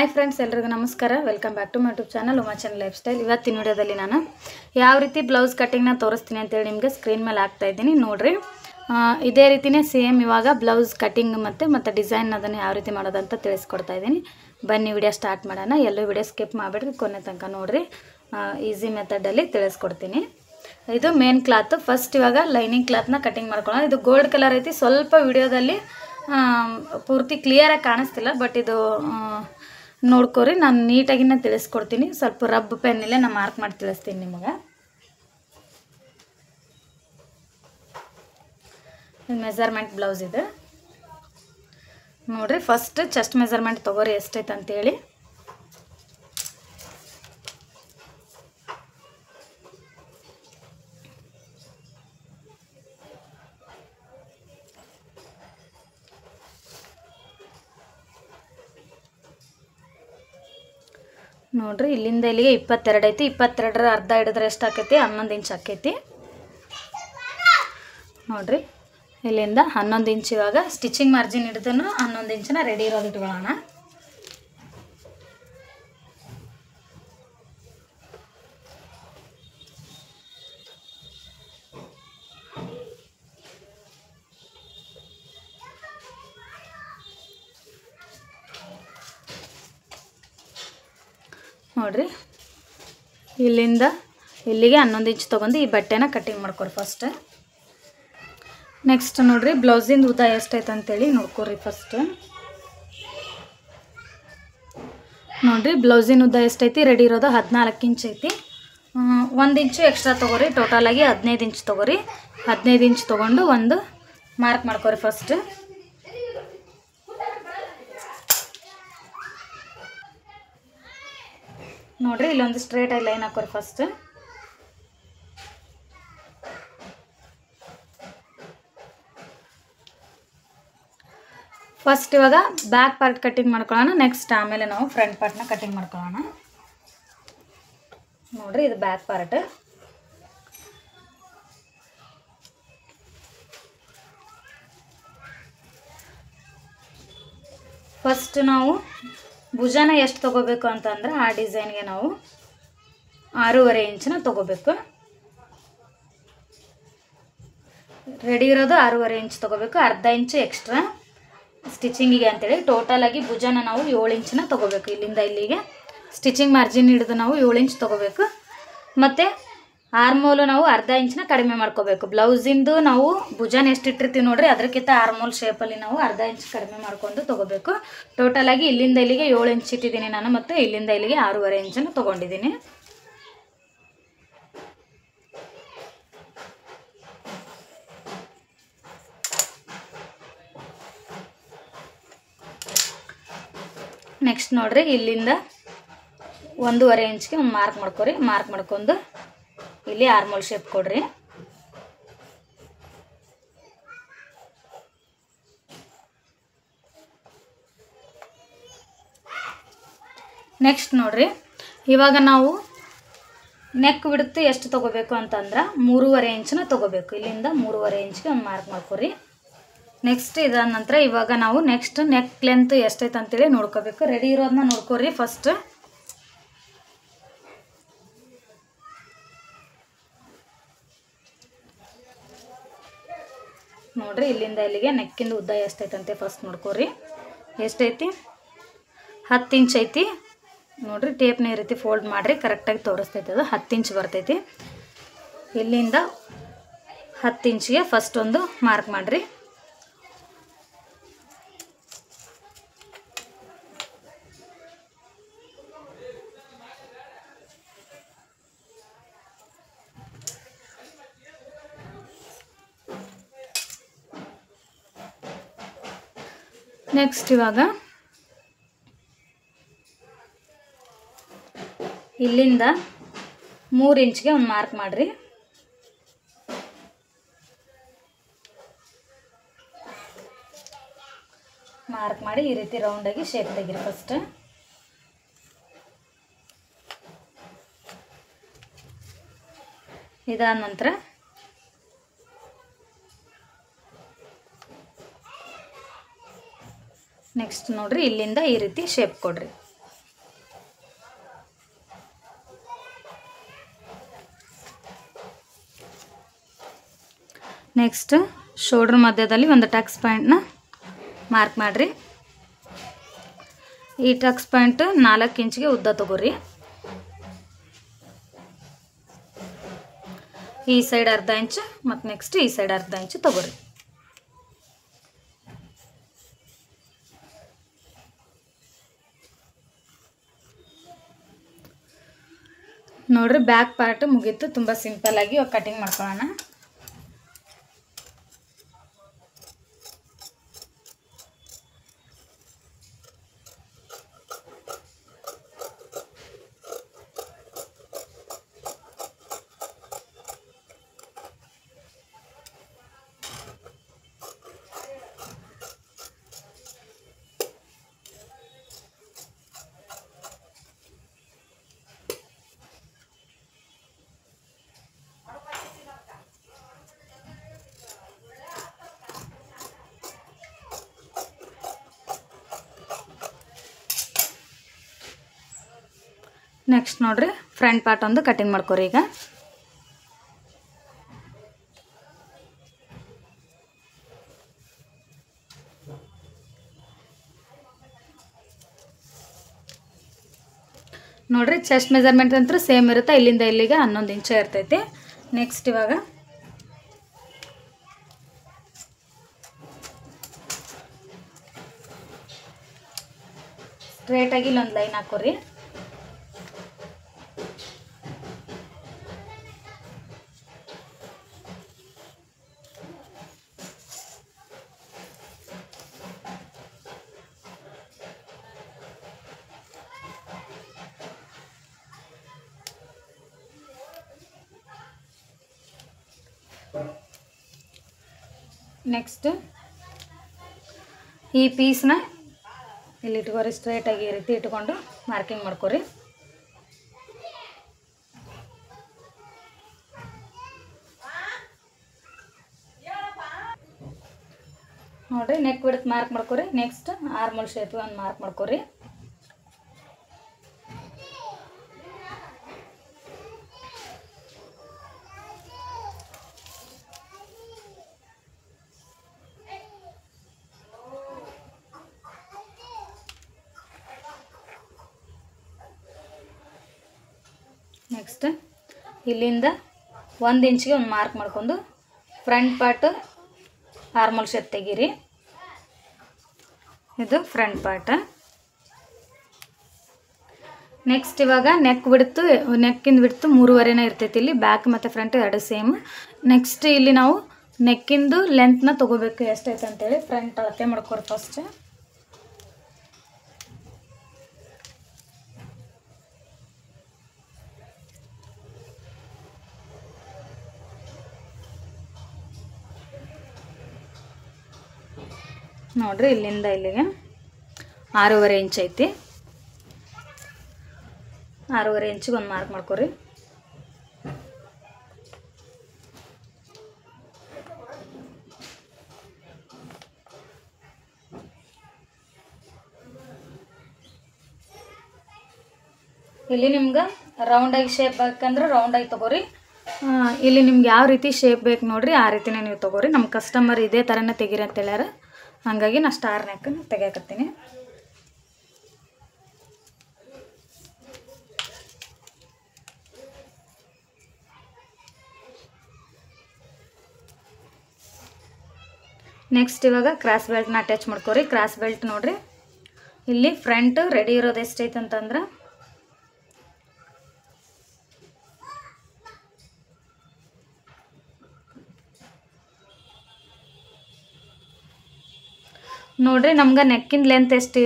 Hi friends, ಎಲ್ಲರಿಗೂ ನಮಸ್ಕಾರ. Welcome back to my YouTube channel Uma channel lifestyle. ಇವತ್ತಿನ ವಿಡಿಯೋದಲ್ಲಿ ನಾನು ಯಾವ ರೀತಿ ಬ್ಲೌಸ್ ಕಟ್ಟಿಂಗ್ನ ತೋರಿಸ್ತೀನಿ ಅಂತೇಳಿ ನಿಮಗೆ ಸ್ಕ್ರೀನ್ ಮೇಲೆ ಹಾಕ್ತಾ ಇದ್ದೀನಿ ನೋಡ್ರಿ. ಇದೇ ರೀತಿನೇ ಸೇಮ್ ಇವಾಗ ಬ್ಲೌಸ್ ಕಟ್ಟಿಂಗ್ ಮತ್ತು ಡಿಸೈನ್ ಅದನ್ನು ಯಾವ ರೀತಿ ಮಾಡೋದಂತ ತಿಳಿಸ್ಕೊಡ್ತಾ ಇದ್ದೀನಿ. ಬನ್ನಿ ವಿಡಿಯೋ ಸ್ಟಾರ್ಟ್ ಮಾಡೋಣ. ಎಲ್ಲೂ ವಿಡಿಯೋ ಸ್ಕಿಪ್ ಮಾಡಿಬಿಡ್ರಿ, ಕೊನೆ ತನಕ ನೋಡಿರಿ. ಈಸಿ ಮೆಥಡಲ್ಲಿ ತಿಳಿಸ್ಕೊಡ್ತೀನಿ. ಇದು ಮೇನ್ ಕ್ಲಾತ್. ಫಸ್ಟ್ ಇವಾಗ ಲೈನಿಂಗ್ ಕ್ಲಾತ್ನ ಕಟ್ಟಿಂಗ್ ಮಾಡ್ಕೊಳ್ಳೋಣ. ಇದು ಗೋಲ್ಡ್ ಕಲರ್ ಐತಿ. ಸ್ವಲ್ಪ ವಿಡಿಯೋದಲ್ಲಿ ಪೂರ್ತಿ ಕ್ಲಿಯರಾಗಿ ಕಾಣಿಸ್ತಿಲ್ಲ, ಬಟ್ ಇದು ನೋಡ್ಕೊರಿ. ನಾನು ನೀಟಾಗಿನ ತಿಳಿಸ್ಕೊಡ್ತೀನಿ. ಸ್ವಲ್ಪ ರಬ್ ಪೆನ್ನಲ್ಲೇ ನಾನು ಮಾರ್ಕ್ ಮಾಡಿ ತಿಳಿಸ್ತೀನಿ ನಿಮಗೆ. ಇದು ಮೆಜರ್ಮೆಂಟ್ ಬ್ಲೌಸ್ ಇದೆ ನೋಡ್ರಿ. ಫಸ್ಟ್ ಚೆಸ್ಟ್ ಮೆಜರ್ಮೆಂಟ್ ತೊಗೋರಿ ಎಷ್ಟೈತೆ ಅಂತೇಳಿ. ನೋಡ್ರಿ, ಇಲ್ಲಿಂದ ಇಲ್ಲಿಗೆ 22 ಐತಿ. 22ರ ಅರ್ಧ ಹಿಡಿದ್ರೆ ಎಷ್ಟು ಆಕೈತಿ? 11 ಇಂಚ್ ಆಕೈತಿ ನೋಡ್ರಿ. ಇಲ್ಲಿಂದ 11 ಇಂಚ್. ಇವಾಗ ಸ್ಟಿಚಿಂಗ್ ಮಾರ್ಜಿನ್ ಹಿಡಿದು 11 ಇಂಚನ್ನ ರೆಡಿ ಇರೋದು ಇಟ್ಕೊಳ್ಳೋಣ. ನೋಡ್ರಿ, ಇಲ್ಲಿಂದ ಇಲ್ಲಿಗೆ 11 ಇಂಚ್ ತೊಗೊಂಡು ಈ ಬಟ್ಟೆನ ಕಟ್ಟಿಂಗ್ ಮಾಡ್ಕೊರಿ ಫಸ್ಟ್. ನೆಕ್ಸ್ಟ್ ನೋಡ್ರಿ, ಬ್ಲೌಸಿಂದ ಉದ್ದ ಎಷ್ಟೈತೆ ಅಂತೇಳಿ ನೋಡ್ಕೊರಿ ಫಸ್ಟ್. ನೋಡ್ರಿ, ಬ್ಲೌಸಿನ ಉದ್ದ ಎಷ್ಟೈತಿ? ರೆಡಿ ಇರೋದು 14 ಇಂಚ್ ಐತಿ. 1 ಇಂಚು ಎಕ್ಸ್ಟ್ರಾ ತೊಗೋರಿ. ಟೋಟಲಾಗಿ 15 ಇಂಚ್ ತೊಗೋರಿ. 15 ಇಂಚ್ ತೊಗೊಂಡು ಒಂದು ಮಾರ್ಕ್ ಮಾಡ್ಕೊರಿ ಫಸ್ಟ್. ನೋಡ್ರಿ, ಇಲ್ಲೊಂದು ಸ್ಟ್ರೇಟ್ ಆಗಿ ಲೈನ್ ಹಾಕೋರಿ ಫಸ್ಟ್. ಫಸ್ಟ್ ಇವಾಗ ಬ್ಯಾಕ್ ಪಾರ್ಟ್ ಕಟ್ಟಿಂಗ್ ಮಾಡ್ಕೊಳ್ಳೋಣ. ನೆಕ್ಸ್ಟ್ ಆಮೇಲೆ ನಾವು ಫ್ರಂಟ್ ಪಾರ್ಟ್ನ ಕಟ್ಟಿಂಗ್ ಮಾಡ್ಕೊಳ್ಳೋಣ. ನೋಡ್ರಿ, ಇದು ಬ್ಯಾಕ್ ಪಾರ್ಟ್. ಫಸ್ಟ್ ನಾವು ಭುಜನ ಎಷ್ಟು ತೊಗೋಬೇಕು ಅಂತಂದ್ರೆ, ಆ ಡಿಸೈನ್ಗೆ ನಾವು 6.5 ಇಂಚನ್ನ ತೊಗೋಬೇಕು. ರೆಡಿ ಇರೋದು 6.5 ಇಂಚ್ ತೊಗೋಬೇಕು. ಅರ್ಧ ಇಂಚು ಎಕ್ಸ್ಟ್ರಾ ಸ್ಟಿಚಿಂಗಿಗೆ ಅಂತೇಳಿ ಟೋಟಲಾಗಿ ಭುಜನ ನಾವು 7 ಇಂಚನ್ನ ತೊಗೋಬೇಕು. ಇಲ್ಲಿಂದ ಇಲ್ಲಿಗೆ ಸ್ಟಿಚಿಂಗ್ ಮಾರ್ಜಿನ್ ಹಿಡಿದು ನಾವು 7 ಇಂಚ್ ತೊಗೋಬೇಕು. ಮತ್ತು ಆರ್ಮೋಲು ನಾವು ಅರ್ಧ ಇಂಚನ್ನ ಕಡಿಮೆ ಮಾಡ್ಕೋಬೇಕು. ಬ್ಲೌಸಿಂದು ನಾವು ಭುಜನ ಎಷ್ಟು ಇಟ್ಟಿರ್ತೀವಿ ನೋಡ್ರಿ, ಅದಕ್ಕಿಂತ ಆರ್ಮೋಲ್ ಶೇಪಲ್ಲಿ ನಾವು ಅರ್ಧ ಇಂಚ್ ಕಡಿಮೆ ಮಾಡ್ಕೊಂಡು ತೊಗೋಬೇಕು. ಟೋಟಲಾಗಿ ಇಲ್ಲಿಂದ ಇಲ್ಲಿಗೆ 7 ಇಂಚ್ ಇಟ್ಟಿದ್ದೀನಿ ನಾನು, ಮತ್ತು ಇಲ್ಲಿಂದ ಇಲ್ಲಿಗೆ 6.5 ಇಂಚನ್ನು ತೊಗೊಂಡಿದ್ದೀನಿ. ನೆಕ್ಸ್ಟ್ ನೋಡ್ರಿ, ಇಲ್ಲಿಂದ 1.5 ಇಂಚ್ಗೆ ಒಂದು ಮಾರ್ಕ್ ಮಾಡ್ಕೊರಿ. ಮಾರ್ಕ್ ಮಾಡ್ಕೊಂಡು ಇಲ್ಲಿ ಆರ್ಮೋಲ್ ಶೇಪ್ ಕೊಡ್ರಿ. ನೆಕ್ಸ್ಟ್ ನೋಡ್ರಿ, ಇವಾಗ ನಾವು ನೆಕ್ ಬಿಡುತ್ತೆ ಎಷ್ಟು ತೊಗೋಬೇಕು ಅಂತಂದ್ರೆ 3.5 ಇಂಚನ್ನ ತೊಗೋಬೇಕು. ಇಲ್ಲಿಂದ 3.5 ಇಂಚ್ಗೆ ಒಂದು ಮಾರ್ಕ್ ಮಾಡ್ಕೊರಿ. ನೆಕ್ಸ್ಟ್ ಇದಾದ ನಂತರ ಇವಾಗ ನಾವು ನೆಕ್ಸ್ಟ್ ನೆಕ್ ಲೆಂತ್ ಎಷ್ಟೈತೆ ಅಂತೇಳಿ ನೋಡ್ಕೋಬೇಕು. ರೆಡಿ ಇರೋದನ್ನ ನೋಡ್ಕೊರಿ ಫಸ್ಟ್. ನೋಡ್ರಿ, ಇಲ್ಲಿಂದ ಇಲ್ಲಿಗೆ ನೆಕ್ಕಿಂದ ಉದ್ದ ಎಷ್ಟೈತಂತೆ ಫಸ್ಟ್ ನೋಡ್ಕೊರಿ. ಎಷ್ಟೈತಿ? 10 ಇಂಚ್ ಐತಿ. ನೋಡ್ರಿ, ಟೇಪ್ನ ಈ ರೀತಿ ಫೋಲ್ಡ್ ಮಾಡಿರಿ, ಕರೆಕ್ಟಾಗಿ ತೋರಿಸ್ತೈತೆ. ಅದು 10 ಇಂಚ್ ಬರ್ತೈತಿ. ಇಲ್ಲಿಂದ 10 ಇಂಚಿಗೆ ಫಸ್ಟ್ ಒಂದು ಮಾರ್ಕ್ ಮಾಡಿರಿ. ನೆಕ್ಸ್ಟ್ ಇವಾಗ ಇಲ್ಲಿಂದ 3 ಇಂಚ್ಗೆ ಒಂದು ಮಾರ್ಕ್ ಮಾಡಿರಿ. ಮಾರ್ಕ್ ಮಾಡಿ ಈ ರೀತಿ ರೌಂಡಾಗಿ ಶೇಪ್ ತೆಗೀರಿ ಫಸ್ಟ್. ಇದಾದ ನಂತರ ನೆಕ್ಸ್ಟ್ ನೋಡ್ರಿ ಇಲ್ಲಿಂದ ಈ ರೀತಿ ಶೇಪ್ ಕೊಡ್ರಿ. ನೆಕ್ಸ್ಟ್ ಶೋಲ್ಡ್ರ್ ಮಧ್ಯದಲ್ಲಿ ಒಂದು ಟಕ್ಸ್ ಪಾಯಿಂಟ್ನ ಮಾರ್ಕ್ ಮಾಡಿರಿ. ಈ ಟಕ್ಸ್ ಪಾಯಿಂಟ್ 4 ಇಂಚಿಗೆ ಉದ್ದ ತಗೋರಿ. ಈ ಸೈಡ್ ಅರ್ಧ ಇಂಚು ಮತ್ತು ನೆಕ್ಸ್ಟ್ ಈ ಸೈಡ್ ಅರ್ಧ ಇಂಚು ತಗೋರಿ. ನೋಡ್ರಿ ಬ್ಯಾಕ್ ಪಾರ್ಟ್ ಮುಗೀತು. ತುಂಬ ಸಿಂಪಲ್ಲಾಗಿ ಕಟಿಂಗ್ ಮಾಡ್ಕೊಳ್ಳೋಣ. ನೆಕ್ಸ್ಟ್ ನೋಡ್ರಿ ಫ್ರಂಟ್ ಪಾರ್ಟ್ ಒಂದು ಕಟಿಂಗ್ ಮಾಡ್ಕೊರಿ. ಈಗ ನೋಡ್ರಿ ಚೆಸ್ಟ್ ಮೆಜರ್ಮೆಂಟ್ ಅಂತೂ ಸೇಮ್ ಇರುತ್ತೆ. ಇಲ್ಲಿಂದ ಇಲ್ಲಿಗೆ 11 ಇಂಚು ಇರ್ತೈತಿ. ನೆಕ್ಸ್ಟ್ ಇವಾಗ ಸ್ಟ್ರೇಟಾಗಿ ಇಲ್ಲೊಂದು ಲೈನ್ ಹಾಕೋರಿ. ನೆಕ್ಸ್ಟ್ ಈ ಪೀಸ್ನ ಇಲ್ಲಿ ಇಟ್ಕೋರಿ. ಸ್ಟ್ರೇಟಾಗಿ ಈ ರೀತಿ ಇಟ್ಕೊಂಡು ಮಾರ್ಕಿಂಗ್ ಮಾಡ್ಕೊರಿ. ನೋಡ್ರಿ ನೆಕ್ ವಿಡ್ತ್ ಮಾರ್ಕ್ ಮಾಡ್ಕೊರಿ. ನೆಕ್ಸ್ಟ್ ಆರ್ಮೋಲ್ ಶೇಪ್ ಒಂದು ಮಾರ್ಕ್ ಮಾಡ್ಕೊರಿ. ನೆಕ್ಸ್ಟ್ ಇಲ್ಲಿಂದ 1 ಇಂಚಿಗೆ ಒಂದು ಮಾರ್ಕ್ ಮಾಡ್ಕೊಂಡು ಫ್ರಂಟ್ ಪಾರ್ಟ್ ಆರ್ಮೋಲ್ ಶೇಪ್ ತೆಗೀರಿ. ಇದು ಫ್ರಂಟ್ ಪಾರ್ಟ್. ನೆಕ್ಸ್ಟ್ ಇವಾಗ ನೆಕ್ಕಿಂದ ಬಿಡ್ತು 3.5 ಇರ್ತೈತಿ. ಇಲ್ಲಿ ಬ್ಯಾಕ್ ಮತ್ತು ಫ್ರಂಟ್ ಎರಡು ಸೇಮ್. ನೆಕ್ಸ್ಟ್ ಇಲ್ಲಿ ನಾವು ನೆಕ್ಕಿಂದು ಲೆಂತ್ನ ತೊಗೋಬೇಕು ಎಷ್ಟೈತೆ ಅಂತೇಳಿ. ಫ್ರಂಟ್ ಅಳತೆ ಮಾಡ್ಕೊರಿ ಫಸ್ಟ್. ನೋಡ್ರಿ ಇಲ್ಲಿಂದ ಇಲ್ಲಿಗೆ 6.5 ಇಂಚ್ ಐತಿ. 6.5 ಇಂಚಿಗೆ ಒಂದು ಮಾರ್ಕ್ ಮಾಡ್ಕೊರಿ. ಇಲ್ಲಿ ನಿಮ್ಗೆ ರೌಂಡಾಗಿ ಶೇಪ್ ಬೇಕಂದ್ರೆ ರೌಂಡಾಗಿ ತೊಗೋರಿ. ಇಲ್ಲಿ ನಿಮ್ಗೆ ಯಾವ ರೀತಿ ಶೇಪ್ ಬೇಕು ನೋಡ್ರಿ ಆ ರೀತಿನೇ ನೀವು ತೊಗೋರಿ. ನಮ್ಮ ಕಸ್ಟಮರ್ ಇದೇ ಥರನೇ ತೆಗೀರಿ ಅಂತ ಹೇಳ್ಯಾರ. ಹಾಗಾಗಿ ನಾನು ಸ್ಟಾರ್ ನೆಕ್ಕನ್ನು ತೆಗಿಯಕತ್ತೀನಿ. ನೆಕ್ಸ್ಟ್ ಇವಾಗ ಕ್ರಾಸ್ ಬೆಲ್ಟ್ನ ಅಟ್ಯಾಚ್ ಮಾಡ್ಕೊರಿ. ಕ್ರಾಸ್ ಬೆಲ್ಟ್ ನೋಡ್ರಿ ಇಲ್ಲಿ ಫ್ರಂಟ್ ರೆಡಿ ಇರೋದು ಎಷ್ಟೈತೆ ಅಂತಂದ್ರೆ ನೋಡ್ರಿ ನಮ್ಗೆ ನೆಕ್ಕಿನ ಲೆಂತ್ ಎಷ್ಟು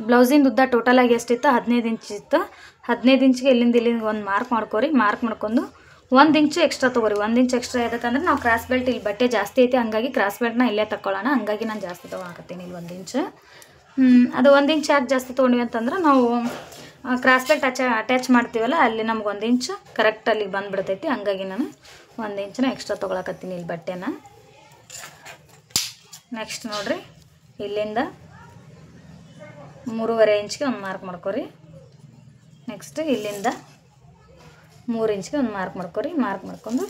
ಬ್ಲೌಸಿಂದ ಉದ್ದ ಟೋಟಲಾಗಿ ಎಷ್ಟಿತ್ತು 15 ಇಂಚ್ ಇತ್ತು. 15 ಇಂಚಿಗೆ ಇಲ್ಲಿಂದ ಒಂದು ಮಾರ್ಕ್ ಮಾಡ್ಕೊರಿ. ಮಾರ್ಕ್ ಮಾಡ್ಕೊಂಡು 1 ಇಂಚು ಎಕ್ಸ್ಟ್ರಾ ತೊಗೋರಿ. 1 ಇಂಚ್ ಎಕ್ಸ್ಟ್ರಾ ಯಾಕಂದ್ರೆ ನಾವು ಕ್ರಾಸ್ ಬೆಲ್ಟ್ ಇಲ್ಲಿ ಬಟ್ಟೆ ಜಾಸ್ತಿ ಐತಿ, ಹಂಗಾಗಿ ಕ್ರಾಸ್ ಬೆಲ್ಟ್ನ ಇಲ್ಲೇ ತಗೊಳ್ಳೋಣ. ಹಂಗಾಗಿ ನಾನು ಜಾಸ್ತಿ ತೊಗೊಳಕತ್ತೀನಿ ಇಲ್ಲಿ 1 ಇಂಚ್. ಅದು 1 ಇಂಚ್ ಯಾಕೆ ಜಾಸ್ತಿ ತೊಗೊಂಡ್ವಿ ಅಂತಂದ್ರೆ ನಾವು ಕ್ರಾಸ್ ಬೆಲ್ಟ್ ಅಟ್ಯಾಚ್ ಮಾಡ್ತೀವಲ್ಲ ಅಲ್ಲಿ ನಮ್ಗೆ 1 ಇಂಚ್ ಕರೆಕ್ಟ್ ಅಲ್ಲಿಗೆ ಬಂದುಬಿಡ್ತೈತಿ. ಹಂಗಾಗಿ ನಾನು 1 ಇಂಚನ್ನ ಎಕ್ಸ್ಟ್ರಾ ತೊಗೊಳಕತ್ತೀನಿ ಇಲ್ಲಿ ಬಟ್ಟೆನ. ನೆಕ್ಸ್ಟ್ ನೋಡ್ರಿ ಇಲ್ಲಿಂದ 3.5 ಇಂಚ್ಗೆ ಒಂದು ಮಾರ್ಕ್ ಮಾಡ್ಕೊರಿ. ನೆಕ್ಸ್ಟ್ ಇಲ್ಲಿಂದ 3 ಇಂಚ್ಗೆ ಒಂದು ಮಾರ್ಕ್ ಮಾಡ್ಕೊರಿ. ಮಾರ್ಕ್ ಮಾಡ್ಕೊಂಡು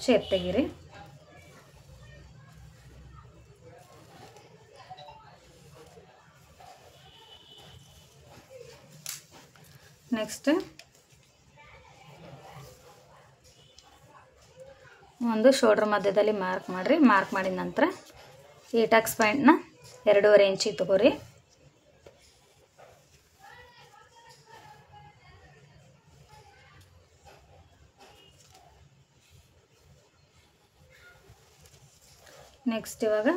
ಶೇಪ್ ತೆಗೀರಿ. ನೆಕ್ಸ್ಟ್ ಒಂದು ಶೋಲ್ಡರ್ ಮಧ್ಯದಲ್ಲಿ ಮಾರ್ಕ್ ಮಾಡಿರಿ. ಮಾರ್ಕ್ ಮಾಡಿದ ನಂತರ ಈ ಟಕ್ಸ್ ಪಾಯಿಂಟ್ನ 2.5 ಇಂಚಿಗೆ ತಗೋರಿ. ನೆಕ್ಸ್ಟ್ ಇವಾಗ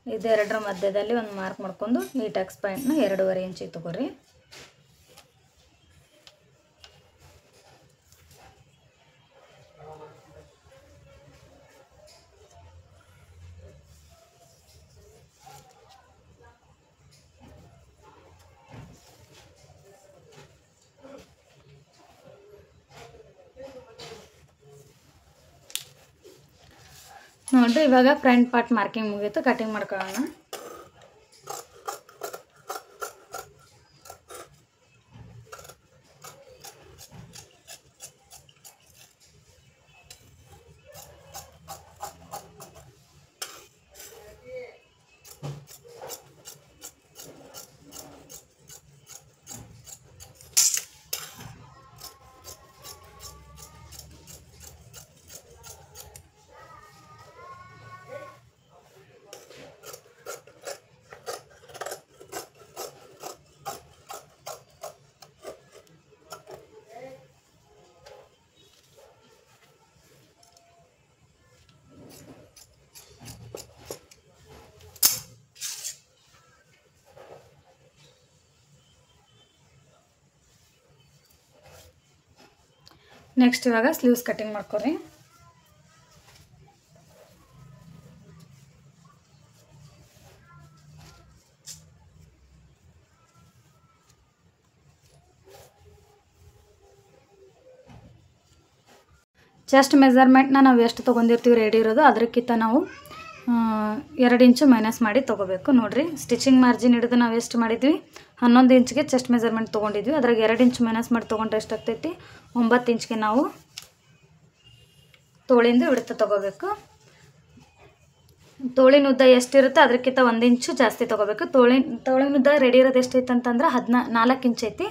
ಇದೆರಡರ ಮಧ್ಯದಲ್ಲಿ ಒಂದು ಮಾರ್ಕ್ ಮಾಡ್ಕೊಂಡು ಈ ಟಕ್ಸ್ ಪಾಯಿಂಟ್ನ 2.5 ಇಂಚಿಗೆ ತಗೋರಿ. ನೋಡಿರಿ, ಇವಾಗ ಫ್ರಂಟ್ ಪಾರ್ಟ್ ಮಾರ್ಕಿಂಗ್ ಮುಗೀತು. ಕಟಿಂಗ್ ಮಾಡ್ಕೊಳ್ಳೋಣ. ನೆಕ್ಸ್ಟ್ ಇವಾಗ ಸ್ಲೀವ್ಸ್ ಕಟಿಂಗ್ ಮಾಡ್ಕೊರಿ. ಚೆಸ್ಟ್ ಮೆಜರ್ಮೆಂಟ್ನ ನಾವು ಎಷ್ಟು ತೊಗೊಂಡಿರ್ತೀವಿ ರೆಡಿ ಇರೋದು ಅದಕ್ಕಿಂತ ನಾವು 2 ಇಂಚು ಮೈನಸ್ ಮಾಡಿ ತೊಗೋಬೇಕು. ನೋಡಿರಿ, ಸ್ಟಿಚಿಂಗ್ ಮಾರ್ಜಿನ್ ಹಿಡಿದು ನಾವು ಎಷ್ಟು ಮಾಡಿದ್ವಿ 11 ಇಂಚಿಗೆ ಚೆಸ್ಟ್ ಮೆಜರ್ಮೆಂಟ್ ತೊಗೊಂಡಿದ್ವಿ. ಅದ್ರಾಗ 2 ಇಂಚು ಮೈನಸ್ ಮಾಡಿ ತೊಗೊಂಡ್ರೆ ಎಷ್ಟಾಗ್ತೈತಿ 9 ಇಂಚಿಗೆ ನಾವು ತೋಳಿಂದ ಹಿಡಿತ ತೊಗೋಬೇಕು. ತೋಳಿನ ಉದ್ದ ಎಷ್ಟಿರುತ್ತೆ ಅದಕ್ಕಿಂತ 1 ಇಂಚು ಜಾಸ್ತಿ ತೊಗೋಬೇಕು. ತೋಳಿನ ಉದ್ದ ರೆಡಿ ಇರೋದು ಎಷ್ಟೈತೆ ಅಂತಂದ್ರೆ 14 ಇಂಚ್ ಐತಿ.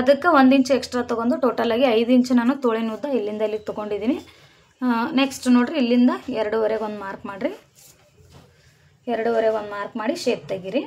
ಅದಕ್ಕೆ 1 ಇಂಚು ಎಕ್ಸ್ಟ್ರಾ ತೊಗೊಂಡು ಟೋಟಲಾಗಿ 5 ಇಂಚು ನಾನು ತೋಳಿನ ಉದ್ದ ಇಲ್ಲಿಂದ ಇಲ್ಲಿಗೆ ತೊಗೊಂಡಿದ್ದೀನಿ. ನೆಕ್ಸ್ಟ್ ನೋಡಿರಿ, ಇಲ್ಲಿಂದ 2.5 ಒಂದು ಮಾರ್ಕ್ ಮಾಡಿರಿ. 2.5 ಒಂದು ಮಾರ್ಕ್ ಮಾಡಿ ಶೇಪ್ ತೆಗೀರಿ.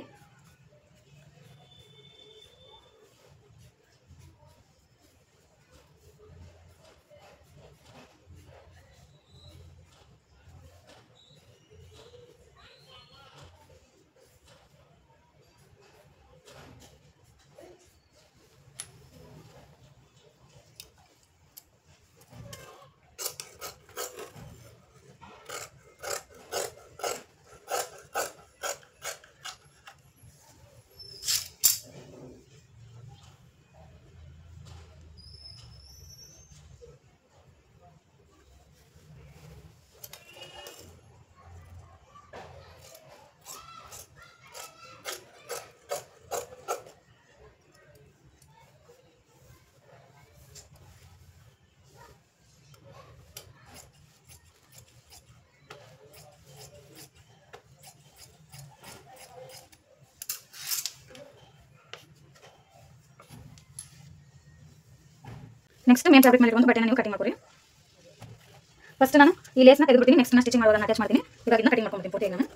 ನೆಕ್ಸ್ಟ್ ಮೇನ್ ಫ್ಯಾಬ್ರಿಕ್ ಮೇಲೆ ಒಂದು ಬಟನ್ ನೀವು ಕಟಿಂಗ್ ಮಾಡ್ಕೊರಿ. ಫಸ್ಟ್ ನಾನು ಈ ಲೇಸ್ನ ತೆಗೆದುಬಿಡ್ತೀನಿ. ನೆಕ್ಸ್ಟ್ ನಾನು ಸ್ಟಿಚಿಂಗ್ ಮಾಡುವಾಗ ಅಟ್ಯಾಚ್ ಮಾಡ್ತೀನಿ. ಇವಾಗ ಇದನ್ನ ಕಟಿಂಗ್ ಮಾಡ್ಕೊಂಡ್ಬಿಡ್ತೀನಿ ಪೂರ್ತಿ. ನಾನು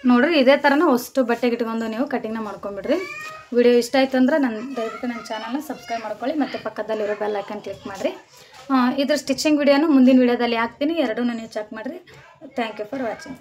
ನೋಡ್ರಿ, ಇದೇ ಥರನ ಅಷ್ಟು ಬಟ್ಟೆಗೆ ಇಟ್ಕೊಂಡು ನೀವು ಕಟಿಂಗ್ನ ಮಾಡ್ಕೊಂಬಿಡ್ರಿ. ವಿಡಿಯೋ ಇಷ್ಟ ಆಯ್ತು ಅಂದ್ರೆ ದಯವಿಟ್ಟು ನನ್ನ ಚಾನಲ್ನ ಸಬ್ಸ್ಕ್ರೈಬ್ ಮಾಡ್ಕೊಳ್ಳಿ ಮತ್ತು ಪಕ್ಕದಲ್ಲಿರೋ ಬೆಲ್ ಐಕನ್ ಕ್ಲಿಕ್ ಮಾಡಿರಿ. ಇದ್ರ ಸ್ಟಿಚಿಂಗ್ ವಿಡಿಯೋನು ಮುಂದಿನ ವಿಡಿಯೋದಲ್ಲಿ ಹಾಕ್ತೀನಿ. ಎರಡೂ ನೀವು ಚೆಕ್ ಮಾಡಿರಿ. Thank you for watching.